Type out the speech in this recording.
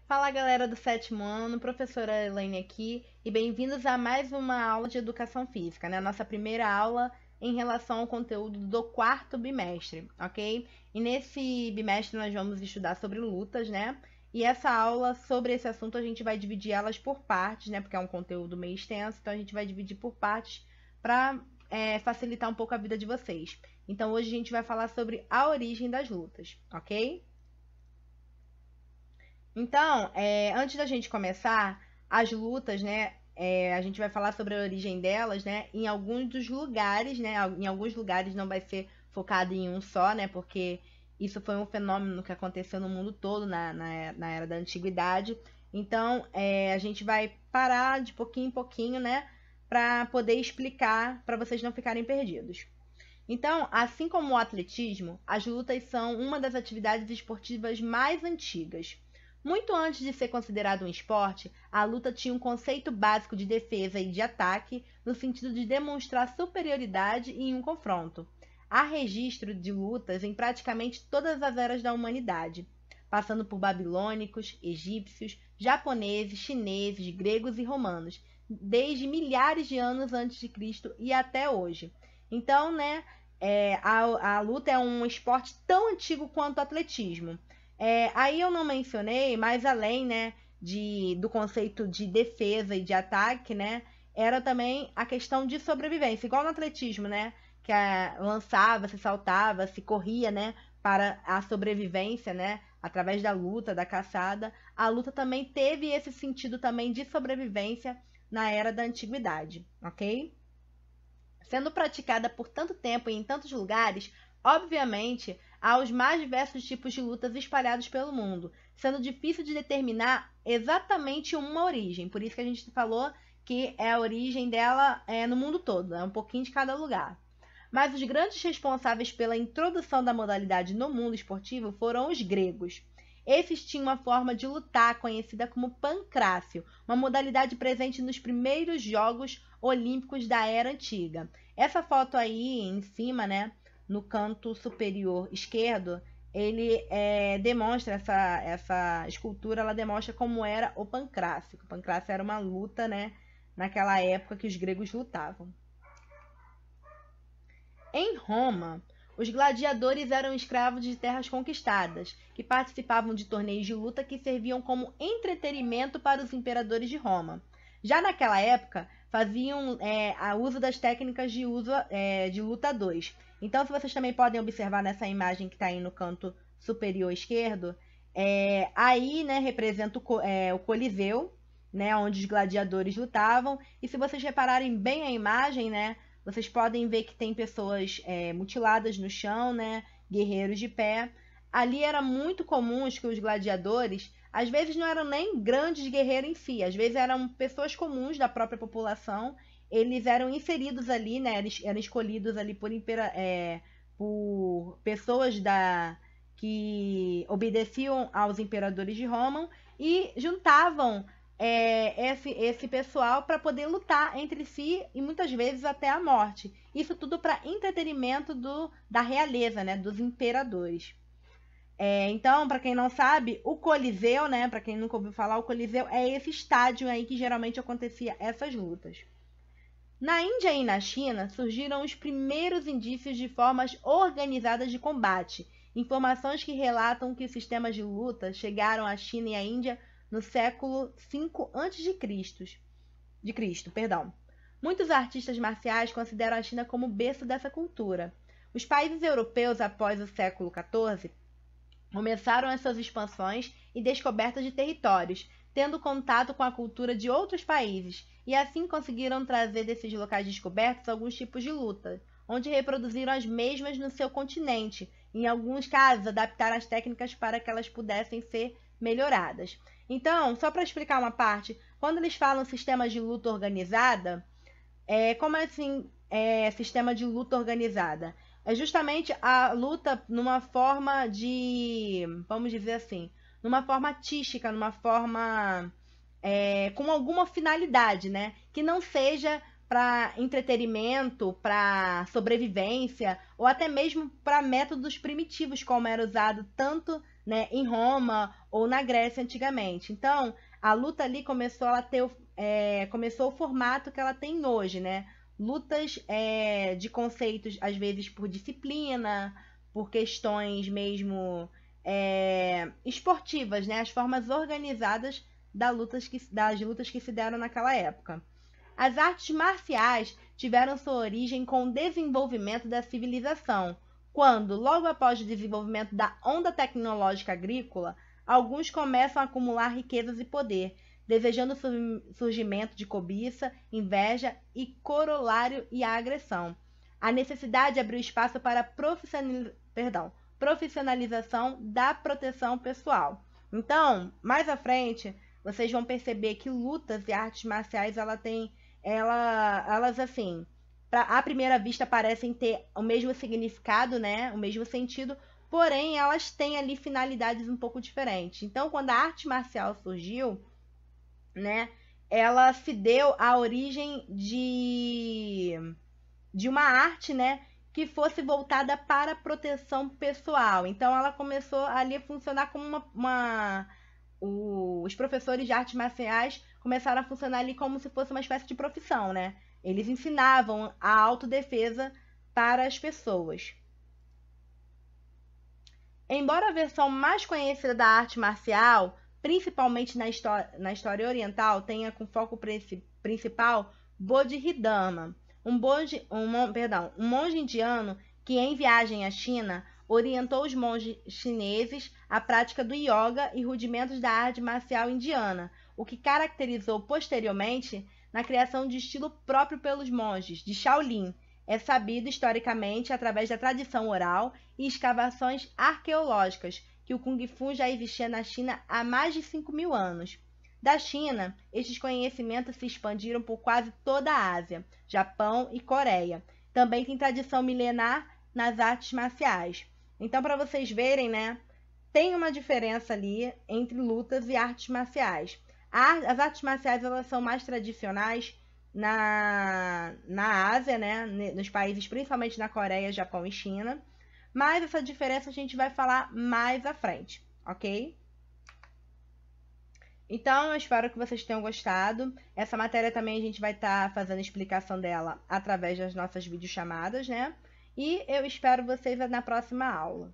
Fala galera do sétimo ano, professora Elaine aqui e bem-vindos a mais uma aula de educação física, né? Nossa primeira aula em relação ao conteúdo do quarto bimestre, ok? E nesse bimestre nós vamos estudar sobre lutas, né? E essa aula sobre esse assunto a gente vai dividir elas por partes, né? Porque é um conteúdo meio extenso, então a gente vai dividir por partes para facilitar um pouco a vida de vocês. Então hoje a gente vai falar sobre a origem das lutas, ok? Então, antes da gente começar, as lutas, né? A gente vai falar sobre a origem delas, né? Em alguns dos lugares, né? Em alguns lugares não vai ser focado em um só, né? Porque isso foi um fenômeno que aconteceu no mundo todo na era da antiguidade. Então, a gente vai parar de pouquinho em pouquinho, né? Para poder explicar, para vocês não ficarem perdidos. Então, assim como o atletismo, as lutas são uma das atividades esportivas mais antigas. Muito antes de ser considerado um esporte, a luta tinha um conceito básico de defesa e de ataque, no sentido de demonstrar superioridade em um confronto. Há registro de lutas em praticamente todas as eras da humanidade, passando por babilônicos, egípcios, japoneses, chineses, gregos e romanos, desde milhares de anos antes de Cristo e até hoje. Então, né, a luta é um esporte tão antigo quanto o atletismo. Aí eu não mencionei, mas além, né, do conceito de defesa e de ataque, né, era também a questão de sobrevivência, igual no atletismo, né, que lançava, se saltava, se corria, né, para a sobrevivência, né, através da luta, da caçada. A luta também teve esse sentido também de sobrevivência na era da antiguidade, ok? Sendo praticada por tanto tempo e em tantos lugares, obviamente há os mais diversos tipos de lutas espalhados pelo mundo, sendo difícil de determinar exatamente uma origem. Por isso que a gente falou que a origem dela é no mundo todo, é um pouquinho de cada lugar. Mas os grandes responsáveis pela introdução da modalidade no mundo esportivo foram os gregos. Esses tinham uma forma de lutar conhecida como pancrácio, uma modalidade presente nos primeiros Jogos Olímpicos da Era Antiga. Essa foto aí em cima, né, no canto superior esquerdo, ele demonstra essa escultura, ela demonstra como era o pancrácio. O pancrácio era uma luta, né, naquela época que os gregos lutavam. Em Roma, os gladiadores eram escravos de terras conquistadas, que participavam de torneios de luta que serviam como entretenimento para os imperadores de Roma. Já naquela época, faziam uso das técnicas de luta 2. Então, se vocês também podem observar nessa imagem que está aí no canto superior esquerdo, aí, né, representa o Coliseu, né, onde os gladiadores lutavam. E se vocês repararem bem a imagem, né, vocês podem ver que tem pessoas mutiladas no chão, né, guerreiros de pé. Ali era muito comum que os gladiadores, às vezes não eram nem grandes guerreiros em si, às vezes eram pessoas comuns da própria população. Eles eram inseridos ali, né, eles eram escolhidos ali por pessoas que obedeciam aos imperadores de Roma e juntavam esse pessoal para poder lutar entre si e muitas vezes até a morte. Isso tudo para entretenimento da realeza, né, dos imperadores. Então, para quem não sabe, o Coliseu, né, para quem nunca ouviu falar, o Coliseu é esse estádio aí que geralmente acontecia essas lutas. Na Índia e na China surgiram os primeiros indícios de formas organizadas de combate, informações que relatam que os sistemas de luta chegaram à China e à Índia no século V a.C. Perdão. Muitos artistas marciais consideram a China como berço dessa cultura. Os países europeus, após o século XIV, começaram as suas expansões e descobertas de territórios, tendo contato com a cultura de outros países, e assim conseguiram trazer desses locais descobertos alguns tipos de luta, onde reproduziram as mesmas no seu continente. Em alguns casos, adaptaram as técnicas para que elas pudessem ser melhoradas. Então, só para explicar uma parte, quando eles falam sistema de luta organizada, como assim sistema de luta organizada? É justamente a luta numa forma de, vamos dizer assim, numa forma artística, numa forma com alguma finalidade, né? Que não seja para entretenimento, para sobrevivência, ou até mesmo para métodos primitivos, como era usado tanto, né, em Roma ou na Grécia antigamente. Então, a luta ali começou a ter começou o formato que ela tem hoje, né? Lutas de conceitos, às vezes por disciplina, por questões mesmo esportivas, né? As formas organizadas das lutas que se deram naquela época. As artes marciais tiveram sua origem com o desenvolvimento da civilização, quando, logo após o desenvolvimento da onda tecnológica agrícola, alguns começam a acumular riquezas e poder, desejando o surgimento de cobiça, inveja e corolário e a agressão. A necessidade abriu espaço para a profissionalização da proteção pessoal. Então, mais à frente, vocês vão perceber que lutas e artes marciais elas assim, à primeira vista parecem ter o mesmo significado, né? O mesmo sentido, porém elas têm ali finalidades um pouco diferentes. Então, quando a arte marcial surgiu, né, ela se deu à origem de uma arte, né, que fosse voltada para a proteção pessoal. Então, ela começou ali a funcionar como os professores de artes marciais começaram a funcionar ali como se fosse uma espécie de profissão, né? Eles ensinavam a autodefesa para as pessoas. Embora a versão mais conhecida da arte marcial, principalmente na história oriental, tenha como foco principal Bodhidharma, um monge indiano que, em viagem à China, orientou os monges chineses à prática do yoga e rudimentos da arte marcial indiana, o que caracterizou posteriormente na criação de estilo próprio pelos monges de Shaolin. É sabido historicamente, através da tradição oral e escavações arqueológicas, que o Kung Fu já existia na China há mais de 5.000 anos. Da China, estes conhecimentos se expandiram por quase toda a Ásia, Japão e Coreia. Também tem tradição milenar nas artes marciais. Então, para vocês verem, né, tem uma diferença ali entre lutas e artes marciais. As artes marciais elas são mais tradicionais na Ásia, né, nos países principalmente na Coreia, Japão e China. Mas essa diferença a gente vai falar mais à frente, ok? Então, eu espero que vocês tenham gostado. Essa matéria também a gente vai estar fazendo explicação dela através das nossas videochamadas, né? E eu espero vocês na próxima aula.